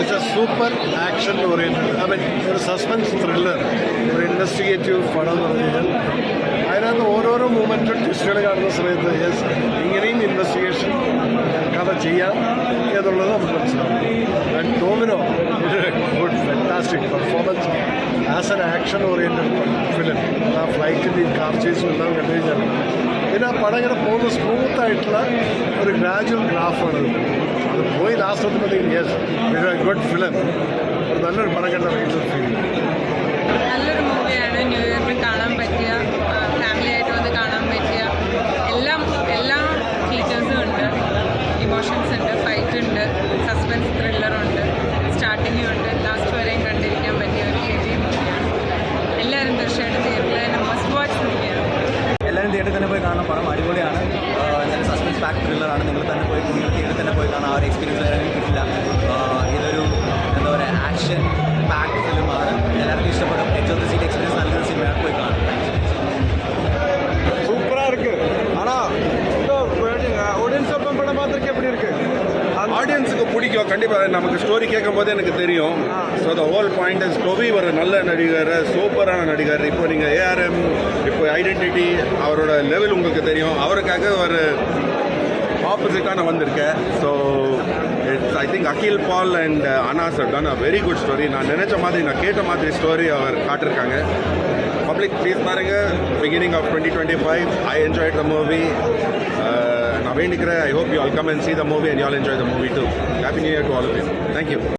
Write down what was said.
It's A super action oriented, I mean ഒരു suspense thriller, ഒരു investigative പടം എന്ന് പറഞ്ഞു കഴിഞ്ഞാൽ അതിനകത്ത് ഓരോരോ മൂമെൻറ്റും ട്വിസ്റ്റുകൾ കാണുന്ന സമയത്ത് യെസ് ഇങ്ങനെയും ഇൻവെസ്റ്റിഗേഷൻ കഥ ചെയ്യാം എന്നുള്ളത് നമുക്ക് മനസ്സിലാവും. And ടോമിനോ good fantastic performance as an action oriented film. ആ ഫ്ലൈറ്റിൻ്റെയും കാർ ചേസും എല്ലാം കണ്ടു കഴിഞ്ഞാൽ പിന്നെ ആ പടം ഇങ്ങനെ പോകുന്ന സ്മൂത്തായിട്ടുള്ള ഒരു ഗ്രാജുവൽ ഗ്രാഫാണ്. അത് പോയി ലാസ്റ്റ് എത്തുമ്പോഴത്തേക്കും yes it a good film, ഒരു നല്ലൊരു പടം കണ്ട വീട്ടിൽ ഫീൽ. നല്ലൊരു മൂവിയാണ്. ന്യൂ ഇയറിന് കാണാൻ പറ്റിയ, ഫാമിലി ആയിട്ട് വന്ന് കാണാൻ പറ്റിയ എല്ലാ ഫീച്ചേഴ്സും ഉണ്ട്. ഇമോഷൻസ് ഉണ്ട്, ഫൈറ്റ് ഉണ്ട്, സസ്പെൻസ് ത്രില്ലറുണ്ട്, സ്റ്റാർട്ടിങ്ങും ഉണ്ട്, ലാസ്റ്റ് വരെയും കണ്ടിരിക്കാൻ പറ്റിയ ഒരു ഏരിയ മൂവിയാണ്. എല്ലാവരും തീർച്ചയായിട്ടും തിയേറ്ററിൽ തന്നെ മസ്റ്റ് വാച്ച് മൂവിയാണ്. എല്ലാവരും തിയേറ്ററിൽ തന്നെ പോയി കാണാൻ പടം അടിപൊളിയാണ്. നല്ല സസ്പെൻസ് പാക്ക് ത്രില്ലറാണ്. നിങ്ങൾ തിയേറ്ററിൽ തന്നെ പോയി കാണാൻ ആ ഒരു എക്സ്പീരിയൻസ് വേറെ കിട്ടില്ല. ഇതൊരു എന്താ പറയുക ആക്ഷൻ പാക്ക് ഫിലിമാണ്. എല്ലാവർക്കും ഇഷ്ടപ്പെടും. Edge of the seat experience നല്ലൊരു സിനിമയാണ്. പോയി കാണാം. சூப்பராக இருக்குது. ஆனால் ஆடியன்ஸ் அப்போ படம் பார்த்துருக்கு எப்படி இருக்குது? ஆடியன்ஸுக்கு பிடிக்கும் கண்டிப்பாக. நமக்கு ஸ்டோரி கேட்கும் போது எனக்கு தெரியும். So the whole point is டொவி ஒரு நல்ல நடிகர், சூப்பரான நடிகர். இப்போ நீங்கள் ஏஆர்எம், இப்போ ஐடென்டிட்டி, அவரோட லெவல் உங்களுக்கு தெரியும். அவருக்காக ஒரு ஆப்போசிட்டாக நான் வந்திருக்கேன். So it's I think Akhil Paul and Anas have done a very good story. நான் நினச்ச மாதிரி, நான் கேட்ட மாதிரி ஸ்டோரி அவர் காட்டிருக்காங்க. பப்ளிக் ப்ளீஸ் பாருங்க. Beginning of 2025 I enjoyed the movie. நான் வேண்டிக்கிறேன், I hope you all come and see the movie and you all enjoy the movie too. Happy New Year to all of you. Thank you.